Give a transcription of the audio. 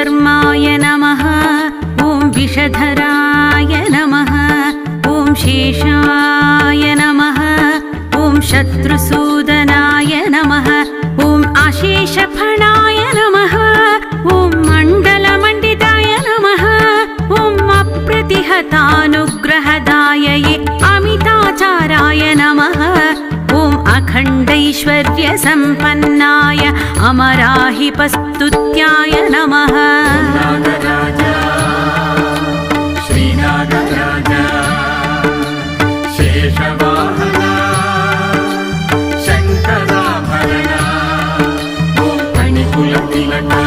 विश्वधर्माय नमः। ॐ विषधराय नमः। ॐ शेषाय नमः। ॐ शत्रुसूदनाय नमः। ॐ अशेषफणाय नमः। ॐ मण्डलमण्डिताय नमः। ॐ अप्रतिहतानुग्रहदायये अमिताचाराय नमः। ॐ अखण्डैश्वर्यसम्पन्नाय अमराहिपस्तुत्याय नमः। नागराजा श्रीनागराजा शेषवाहना शङ्कराभरणा ॐ फणिकुलतिलका